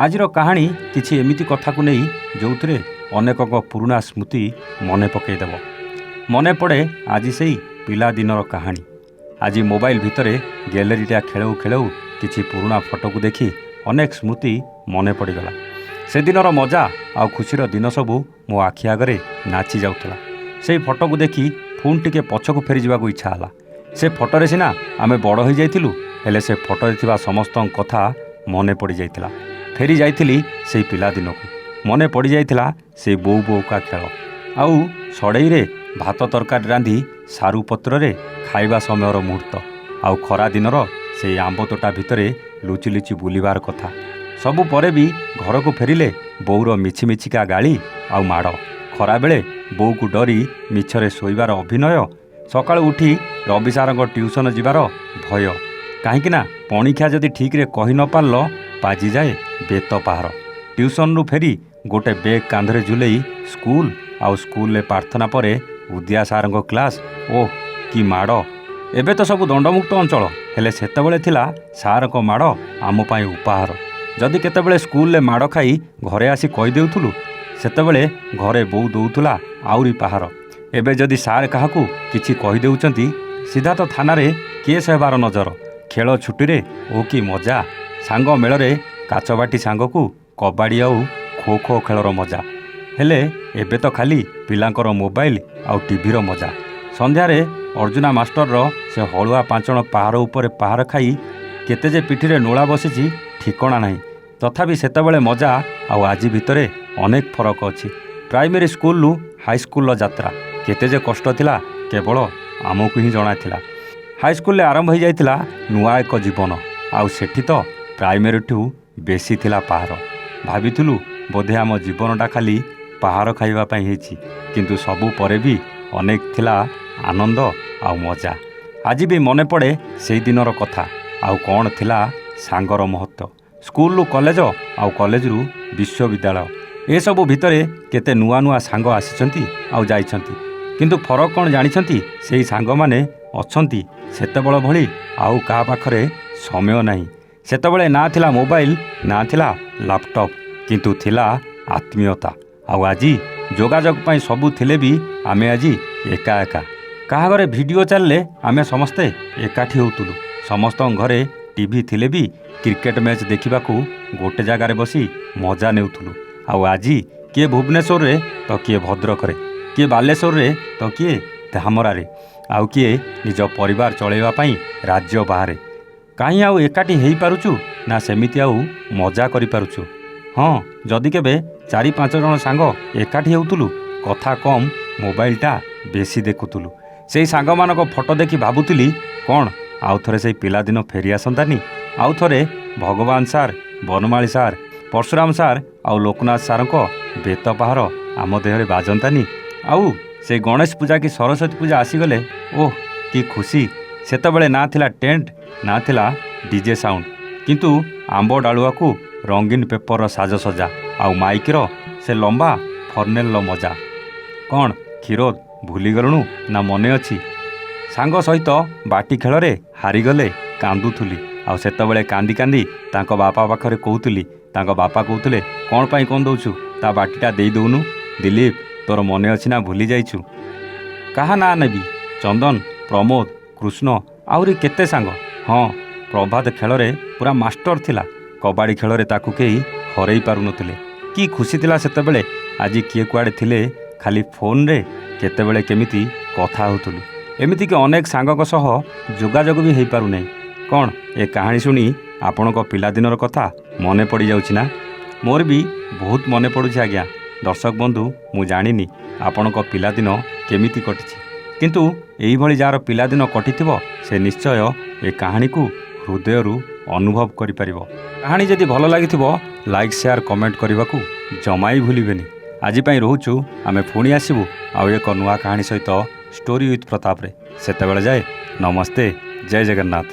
ଆଜିର କାହାଣୀ କିଛି ଏମିତି କଥାକୁ ନେଇ ଯେଉଁଥିରେ ଅନେକଙ୍କ ପୁରୁଣା ସ୍ମୃତି ମନେ ପକାଇଦେବ। ମନେ ପଡ଼େ ଆଜି ସେଇ ପିଲାଦିନର କାହାଣୀ। ଆଜି ମୋବାଇଲ ଭିତରେ ଗ୍ୟାଲେରୀଟା ଖେଳଉ ଖେଳଉ କିଛି ପୁରୁଣା ଫଟୋକୁ ଦେଖି ଅନେକ ସ୍ମୃତି ମନେ ପଡ଼ିଗଲା। ସେଦିନର ମଜା ଆଉ ଖୁସିର ଦିନ ସବୁ ମୋ ଆଖି ଆଗରେ ନାଚି ଯାଉଥିଲା। ସେଇ ଫଟୋକୁ ଦେଖି ପୁଣି ଟିକେ ପଛକୁ ଫେରିଯିବାକୁ ଇଚ୍ଛା ହେଲା। ସେ ଫଟୋରେ ସିନା ଆମେ ବଡ଼ ହୋଇଯାଇଥିଲୁ, ହେଲେ ସେ ଫଟୋରେ ଥିବା ସମସ୍ତଙ୍କ କଥା ମନେ ପଡ଼ିଯାଇଥିଲା। ଫେରି ଯାଇଥିଲି ସେଇ ପିଲାଦିନକୁ। ମନେ ପଡ଼ିଯାଇଥିଲା ସେଇ ବୋଉ ବୋଉକା ଖେଳ, ଆଉ ସଢ଼େଇରେ ଭାତ ତରକାରୀ ରାନ୍ଧି ସାରୁ ପତ୍ରରେ ଖାଇବା ସମୟର ମୁହୂର୍ତ୍ତ, ଆଉ ଖରା ଦିନର ସେଇ ଆମ୍ବ ତୋଟା ଭିତରେ ଲୁଚି ଲୁଚି ବୁଲିବାର କଥା। ସବୁ ପରେ ବି ଘରକୁ ଫେରିଲେ ବୋଉର ମିଛିମିଛିକା ଗାଳି ଆଉ ମାଡ଼, ଖରାବେଳେ ବୋଉକୁ ଡରି ମିଛରେ ଶୋଇବାର ଅଭିନୟ, ସକାଳୁ ଉଠି ରବି ସାରଙ୍କ ଟ୍ୟୁସନ ଯିବାର ଭୟ। କାହିଁକିନା ପଣିଖିଆ ଯଦି ଠିକ୍ରେ କହି ନ ପାରିଲ ବାଜିଯାଏ ବେତ ପାହାର। ଟ୍ୟୁସନରୁ ଫେରି ଗୋଟେ ବେଗ୍ କାନ୍ଧରେ ଝୁଲେଇ ସ୍କୁଲ, ଆଉ ସ୍କୁଲରେ ପ୍ରାର୍ଥନା ପରେ ଉଦିଆ ସାରଙ୍କ କ୍ଲାସ୍। ଓଃ କି ମାଡ଼! ଏବେ ତ ସବୁ ଦଣ୍ଡମୁକ୍ତ ଅଞ୍ଚଳ, ହେଲେ ସେତେବେଳେ ଥିଲା ସାରଙ୍କ ମାଡ଼ ଆମ ପାଇଁ ଉପହାର। ଯଦି କେତେବେଳେ ସ୍କୁଲରେ ମାଡ଼ ଖାଇ ଘରେ ଆସି କହିଦେଉଥିଲୁ, ସେତେବେଳେ ଘରେ ବୋଉ ଦେଉଥିଲା ଆହୁରି ପାହାର। ଏବେ ଯଦି ସାର୍ କାହାକୁ କିଛି କହିଦେଉଛନ୍ତି, ସିଧା ତ ଥାନାରେ କେସ୍ ହେବାର ନଜର। ଖେଳ ଛୁଟିରେ ଓ କି ମଜା! ସାଙ୍ଗ ମେଳରେ କାଚବାଟି ସାଙ୍ଗକୁ କବାଡ଼ି ଆଉ ଖୋ ଖୋ ଖେଳର ମଜା। ହେଲେ ଏବେ ତ ଖାଲି ପିଲାଙ୍କର ମୋବାଇଲ ଆଉ ଟିଭିର ମଜା। ସନ୍ଧ୍ୟାରେ ଅର୍ଜୁନା ମାଷ୍ଟରର ସେ ହଳୁଆ ପାଞ୍ଚଣ ପାହାର ଉପରେ ପାହାର ଖାଇ କେତେ ଯେ ପିଠିରେ ନୋଳା ବସିଛି ଠିକଣା ନାହିଁ। ତଥାପି ସେତେବେଳେ ମଜା ଆଉ ଆଜି ଭିତରେ ଅନେକ ଫରକ ଅଛି। ପ୍ରାଇମେରୀ ସ୍କୁଲରୁ ହାଇସ୍କୁଲର ଯାତ୍ରା କେତେ ଯେ କଷ୍ଟ ଥିଲା କେବଳ ଆମକୁ ହିଁ ଜଣାଥିଲା। ହାଇସ୍କୁଲରେ ଆରମ୍ଭ ହୋଇଯାଇଥିଲା ନୂଆ ଏକ ଜୀବନ, ଆଉ ସେଠି ତ ପ୍ରାଇମେରୀଠୁ ବେଶୀ ଥିଲା ପାହାର। ଭାବିଥିଲୁ ବୋଧେ ଆମ ଜୀବନଟା ଖାଲି ପାହାର ଖାଇବା ପାଇଁ ହେଇଛି, କିନ୍ତୁ ସବୁ ପରେ ବି ଅନେକ ଥିଲା ଆନନ୍ଦ ଆଉ ମଜା। ଆଜି ବି ମନେ ପଡ଼େ ସେଇ ଦିନର କଥା, ଆଉ କ'ଣ ଥିଲା ସାଙ୍ଗର ମହତ୍ତ୍ୱ। ସ୍କୁଲରୁ କଲେଜ, ଆଉ କଲେଜରୁ ବିଶ୍ୱବିଦ୍ୟାଳୟ, ଏସବୁ ଭିତରେ କେତେ ନୂଆ ନୂଆ ସାଙ୍ଗ ଆସିଛନ୍ତି ଆଉ ଯାଇଛନ୍ତି। କିନ୍ତୁ ଫରକ କ'ଣ ଜାଣିଛନ୍ତି? ସେଇ ସାଙ୍ଗମାନେ ଅଛନ୍ତି ସେତେବେଳେ ଭଳି ଆଉ କାହା ପାଖରେ ସମୟ ନାହିଁ। ସେତେବେଳେ ନା ଥିଲା ମୋବାଇଲ, ନା ଥିଲା ଲାପଟପ୍, କିନ୍ତୁ ଥିଲା ଆତ୍ମୀୟତା। ଆଉ ଆଜି ଯୋଗାଯୋଗ ପାଇଁ ସବୁ ଥିଲେ ବି ଆମେ ଆଜି ଏକା ଏକା। କାହା ଘରେ ଭିଡ଼ିଓ ଚାଲିଲେ ଆମେ ସମସ୍ତେ ଏକାଠି ହେଉଥିଲୁ। ସମସ୍ତଙ୍କ ଘରେ ଟିଭି ଥିଲେ ବି କ୍ରିକେଟ ମ୍ୟାଚ୍ ଦେଖିବାକୁ ଗୋଟେ ଜାଗାରେ ବସି ମଜା ନେଉଥିଲୁ। ଆଉ ଆଜି କିଏ ଭୁବନେଶ୍ୱରରେ ତ କିଏ ଭଦ୍ରକରେ, କିଏ ବାଲେଶ୍ୱରରେ ତ କିଏ ଧାମରାରେ, ଆଉ କିଏ ନିଜ ପରିବାର ଚଳାଇବା ପାଇଁ ରାଜ୍ୟ ବାହାରେ। କାହିଁ ଆଉ ଏକାଠି ହେଇପାରୁଛୁ ନା ସେମିତି ଆଉ ମଜା କରିପାରୁଛୁ? ହଁ, ଯଦି କେବେ 4-5 ଜଣ ସାଙ୍ଗ ଏକାଠି ହେଉଥିଲୁ, କଥା କମ୍, ମୋବାଇଲଟା ବେଶୀ ଦେଖୁଥିଲୁ। ସେଇ ସାଙ୍ଗମାନଙ୍କ ଫଟୋ ଦେଖି ଭାବୁଥିଲି କ'ଣ ଆଉ ଥରେ ସେଇ ପିଲାଦିନ ଫେରିଆସନ୍ତାନି? ଆଉ ଥରେ ଭଗବାନ sir, Banamali sir, Parashuram sir ଆଉ ଲୋକନାଥ ସାରଙ୍କ ବେତ ପାହାର ଆମ ଦେହରେ ବାଜନ୍ତାନି? ଆଉ ସେଇ ଗଣେଶ ପୂଜା କି ସରସ୍ୱତୀ ପୂଜା ଆସିଗଲେ ଓଃ କି ଖୁସି! ସେତେବେଳେ ନା ଥିଲା ଟେଣ୍ଟ, ନା ଥିଲା ଡିଜେ ସାଉଣ୍ଡ, କିନ୍ତୁ ଆମ୍ବ ଡାଳୁଆକୁ ରଙ୍ଗୀନ ପେପରର ସାଜସଜା, ଆଉ ମାଇକର ସେ ଲମ୍ବା ଫର୍ନେଲର ମଜା। କ'ଣ କ୍ଷୀରୋଦ ଭୁଲିଗଲୁଣୁ ନା ମନେ ଅଛି? ସାଙ୍ଗ ସହିତ ବାଟି ଖେଳରେ ହାରିଗଲେ କାନ୍ଦୁଥିଲି, ଆଉ ସେତେବେଳେ କାନ୍ଦି କାନ୍ଦି ତାଙ୍କ ବାପା ପାଖରେ କହୁଥିଲି। ତାଙ୍କ ବାପା କହୁଥିଲେ, କ'ଣ ପାଇଁ କାନ୍ଦଉଛୁ, ତା ବାଟିଟା ଦେଇଦେଉନୁ। ଦିଲ୍ଲୀପ, ତୋର ମନେ ଅଛି ନା ଭୁଲି ଯାଇଛୁ? କାହା ନାଁ ନେବି? ଚନ୍ଦନ, ପ୍ରମୋଦ, କୃଷ୍ଣ, ଆହୁରି କେତେ ସାଙ୍ଗ। ହଁ, ପ୍ରଭାତ ଖେଳରେ ପୁରା ମାଷ୍ଟର ଥିଲା। କବାଡ଼ି ଖେଳରେ ତାକୁ କେହି ହରେଇ ପାରୁନଥିଲେ। କି ଖୁସି ଥିଲା ସେତେବେଳେ। ଆଜି କିଏ କୁଆଡ଼େ ଥିଲେ, ଖାଲି ଫୋନ୍ରେ କେତେବେଳେ କେମିତି କଥା ହେଉଥିଲୁ। ଏମିତିକି ଅନେକ ସାଙ୍ଗଙ୍କ ସହ ଯୋଗାଯୋଗ ବି ହେଇପାରୁନାହିଁ। କ'ଣ ଏ କାହାଣୀ ଶୁଣି ଆପଣଙ୍କ ପିଲାଦିନର କଥା ମନେ ପଡ଼ିଯାଉଛି ନା? ମୋର ବି ବହୁତ ମନେ ପଡ଼ୁଛି ଆଜ୍ଞା। ଦର୍ଶକ ବନ୍ଧୁ, ମୁଁ ଜାଣିନି ଆପଣଙ୍କ ପିଲାଦିନ କେମିତି କଟିଛି, କିନ୍ତୁ ଏଇଭଳି ଯାହାର ପିଲାଦିନ କଟିଥିବ ସେ ନିଶ୍ଚୟ ଏ କାହାଣୀକୁ ହୃଦୟରୁ ଅନୁଭବ କରିପାରିବ। କାହାଣୀ ଯଦି ଭଲ ଲାଗିଥିବ ଲାଇକ୍, ସେୟାର, କମେଣ୍ଟ କରିବାକୁ ଜମା ହିଁ ଭୁଲିବେନି। ଆଜି ପାଇଁ ରହୁଛୁ। ଆମେ ପୁଣି ଆସିବୁ ଆଉ ଏକ ନୂଆ କାହାଣୀ ସହିତ ଷ୍ଟୋରି ୱିଥ୍ ପ୍ରତାପରେ। ସେତେବେଳେ ଯାଏ ନମସ୍ତେ, ଜୟ ଜଗନ୍ନାଥ।